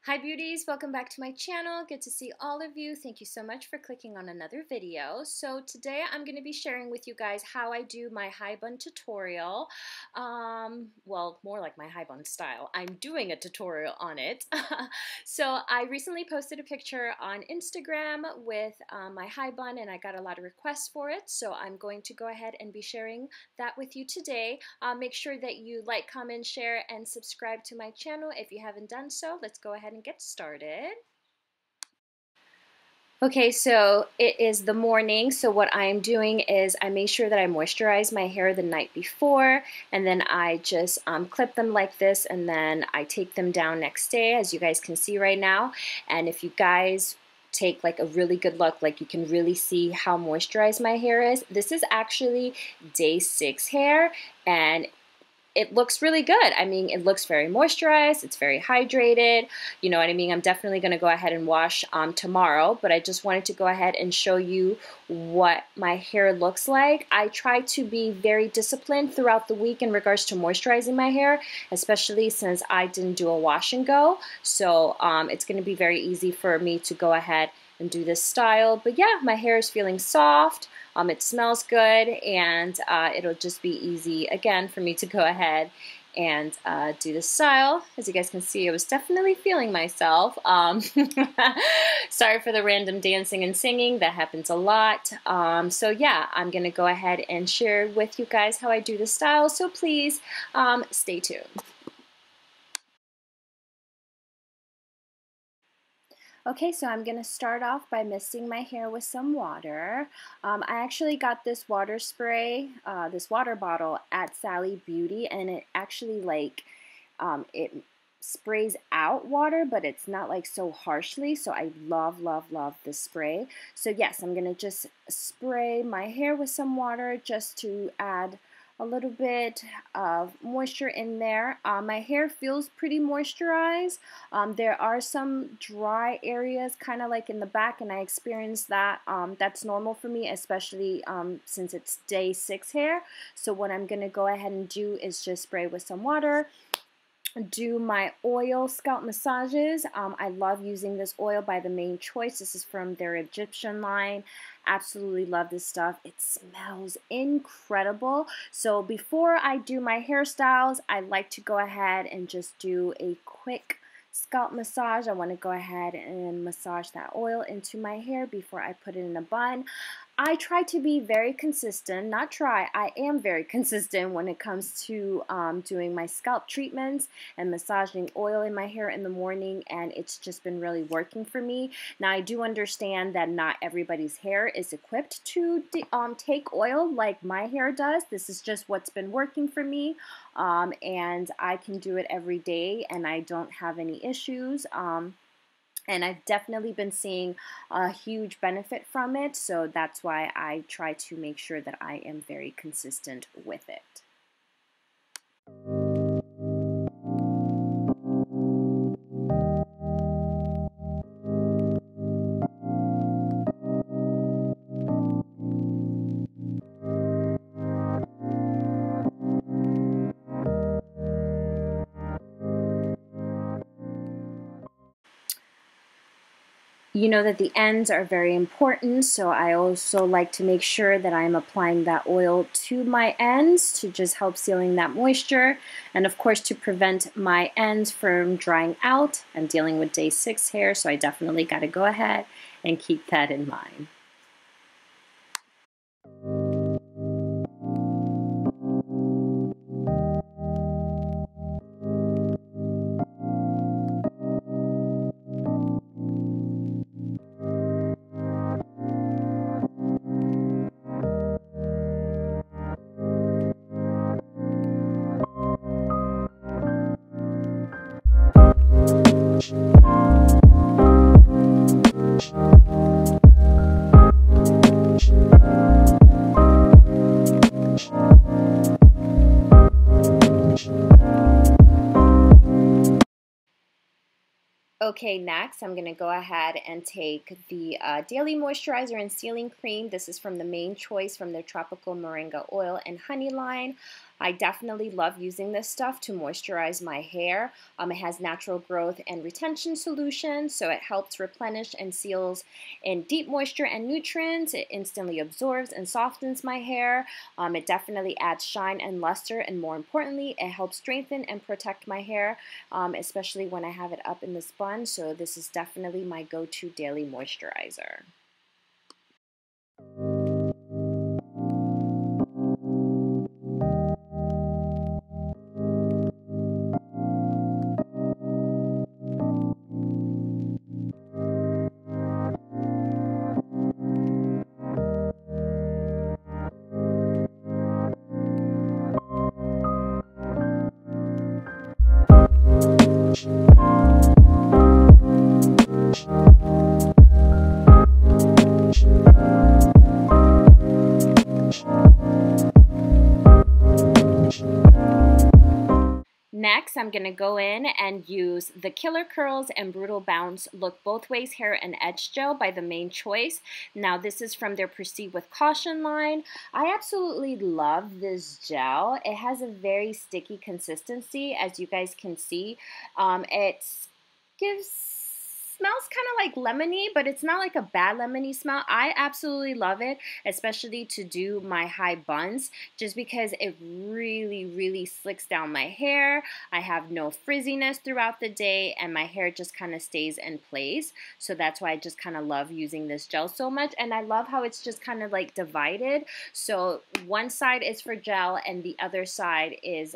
Hi beauties, welcome back to my channel. Good to see all of you. Thank you so much for clicking on another video. So today I'm going to be sharing with you guys how I do my high bun tutorial. Well, more like my high bun style. I'm doing a tutorial on it. So I recently posted a picture on Instagram with my high bun and I got a lot of requests for it. So I'm going to go ahead and be sharing that with you today. Make sure that you like, comment, share, and subscribe to my channel if you haven't done so. Let's go ahead and get started. Okay, so it is the morning, so what I'm doing is I make sure that I moisturize my hair the night before, and then I just clip them like this, and then I take them down next day, as you guys can see right now. And if you guys take like a really good look, like you can really see how moisturized my hair is. This is actually day 6 hair, and it looks really good. I mean, it looks very moisturized, it's very hydrated, you know what I mean? I'm definitely going to go ahead and wash tomorrow, but I just wanted to go ahead and show you what my hair looks like. I try to be very disciplined throughout the week in regards to moisturizing my hair, especially since I didn't do a wash and go, so it's going to be very easy for me to go ahead and do this style. But yeah, my hair is feeling soft. It smells good, and it'll just be easy again for me to go ahead and do the style. As you guys can see, I was definitely feeling myself. Sorry for the random dancing and singing, that happens a lot. So yeah, I'm gonna go ahead and share with you guys how I do the style, so please stay tuned. Okay, so I'm going to start off by misting my hair with some water. I actually got this water spray, this water bottle at Sally Beauty, and it actually it sprays out water, but it's not like so harshly, so I love this spray. So yes, I'm going to just spray my hair with some water just to add a little bit of moisture in there. My hair feels pretty moisturized. There are some dry areas kind of like in the back, and I experienced that. That's normal for me, especially since it's day 6 hair. So what I'm going to go ahead and do is just spray with some water, do my oil scalp massages. I love using this oil by The Main Choice. This is from their Egyptian line. Absolutely love this stuff. It smells incredible. So before I do my hairstyles, I like to go ahead and just do a quick scalp massage. I want to go ahead and massage that oil into my hair before I put it in a bun. I try to be very consistent, I am very consistent when it comes to doing my scalp treatments and massaging oil in my hair in the morning, and it's just been really working for me. Now, I do understand that not everybody's hair is equipped to take oil like my hair does. This is just what's been working for me, and I can do it every day, and I don't have any issues. And I've definitely been seeing a huge benefit from it, so that's why I try to make sure that I am very consistent with it. You know that the ends are very important, so I also like to make sure that I'm applying that oil to my ends to just help sealing that moisture, and of course to prevent my ends from drying out. I'm dealing with day 6 hair, so I definitely got to go ahead and keep that in mind. Okay, next I'm going to go ahead and take the Daily Moisturizer and Sealing Cream. This is from The Main Choice from their Tropical Moringa Oil and Honey line. I definitely love using this stuff to moisturize my hair. It has natural growth and retention solutions, so it helps replenish and seals in deep moisture and nutrients. It instantly absorbs and softens my hair. It definitely adds shine and luster, and more importantly, it helps strengthen and protect my hair, especially when I have it up in this bun. So this is definitely my go-to daily moisturizer. Next, I'm going to go in and use the Killer Curls and Brutal Bounce Look Both Ways Hair and Edge Gel by The Main Choice. Now, this is from their Proceed with Caution line. I absolutely love this gel. It has a very sticky consistency, as you guys can see. Smells kind of like lemony, but it's not like a bad lemony smell. I absolutely love it, especially to do my high buns, just because it really slicks down my hair. I have no frizziness throughout the day, and my hair just kind of stays in place. So that's why I just kind of love using this gel so much. And I love how it's just kind of like divided. So one side is for gel and the other side is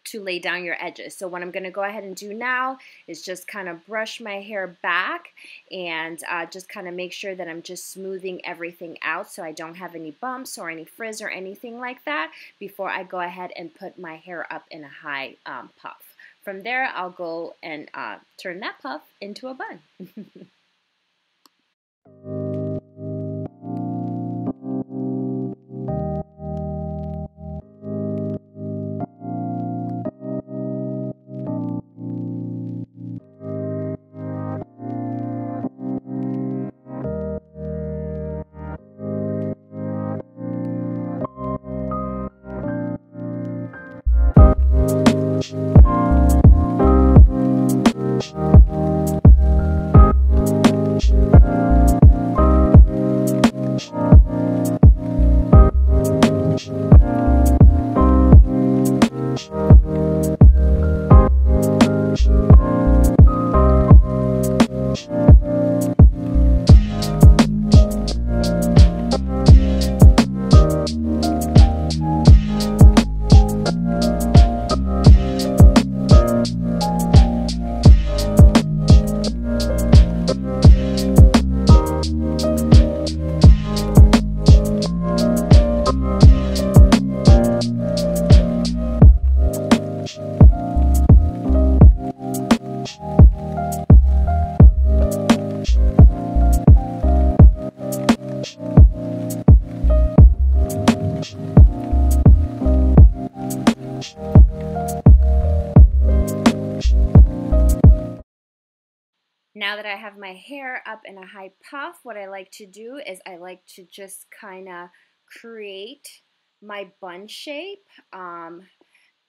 to lay down your edges. So what I'm going to go ahead and do now is just kind of brush my hair back and just kind of make sure that I'm just smoothing everything out so I don't have any bumps or any frizz or anything like that before I go ahead and put my hair up in a high puff. From there, I'll go and turn that puff into a bun. Now that I have my hair up in a high puff, what I like to do is I like to just kind of create my bun shape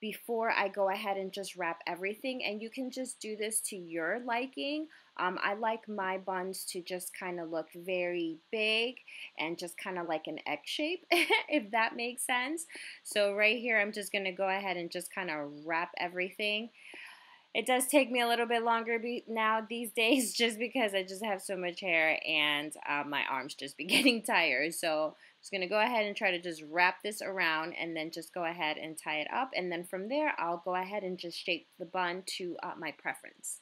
before I go ahead and just wrap everything. And you can just do this to your liking. I like my buns to just kind of look very big and just kind of like an egg shape, if that makes sense. So right here, I'm just going to go ahead and just kind of wrap everything. It does take me a little bit longer now these days just because I just have so much hair and my arms just be getting tired. So I'm just going to go ahead and try to just wrap this around and then just go ahead and tie it up. And then from there, I'll go ahead and just shape the bun to my preference.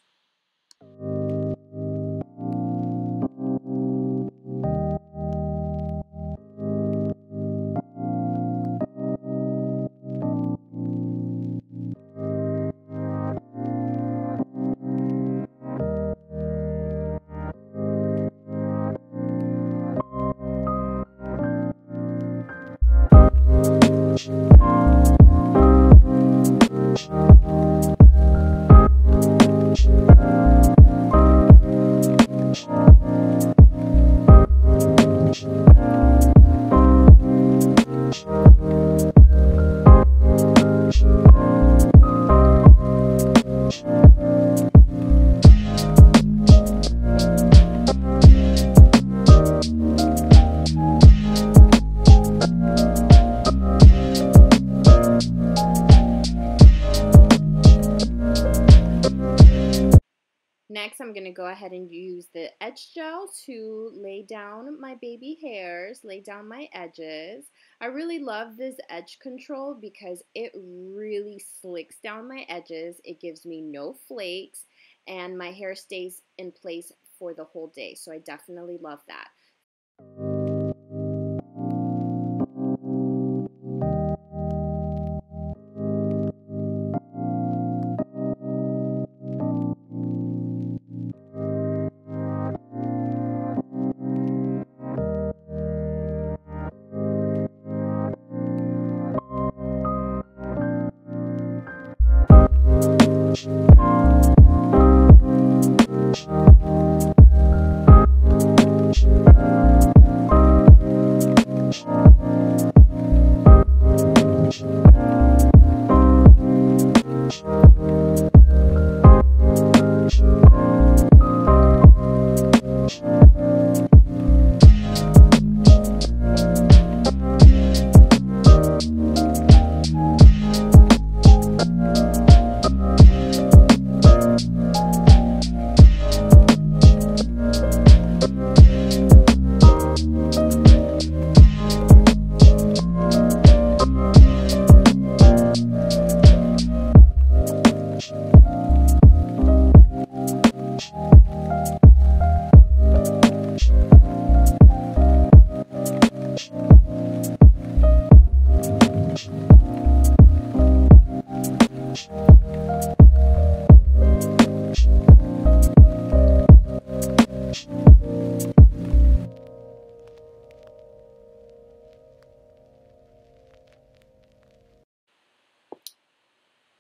Next, I'm going to go ahead and use the edge gel to lay down my baby hairs, lay down my edges. I really love this edge control because it really slicks down my edges. It gives me no flakes, and my hair stays in place for the whole day. So I definitely love that.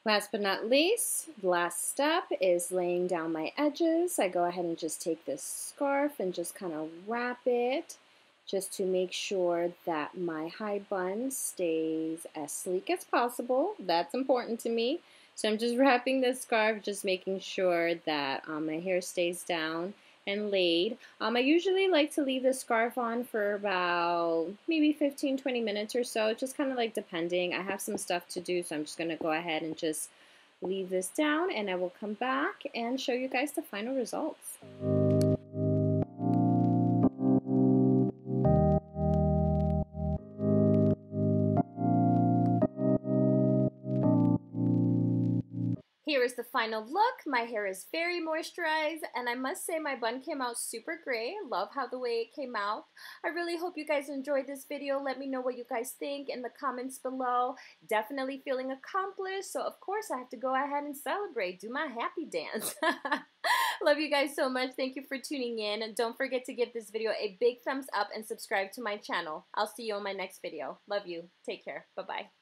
Last but not least, the last step is laying down my edges. I go ahead and just take this scarf and just kind of wrap it just to make sure that my high bun stays as sleek as possible. That's important to me. So I'm just wrapping this scarf, just making sure that my hair stays down and laid. I usually like to leave the scarf on for about maybe 15-20 minutes or so, just kind of like depending. I have some stuff to do, so I'm just going to go ahead and just leave this down, and I will come back and show you guys the final results. Here is the final look. My hair is very moisturized, and I must say my bun came out super great. I love how the way it came out. I really hope you guys enjoyed this video. Let me know what you guys think in the comments below. Definitely feeling accomplished, so of course I have to go ahead and celebrate, do my happy dance. Love you guys so much. Thank you for tuning in, and don't forget to give this video a big thumbs up and subscribe to my channel. I'll see you on my next video. Love you. Take care. Bye-bye.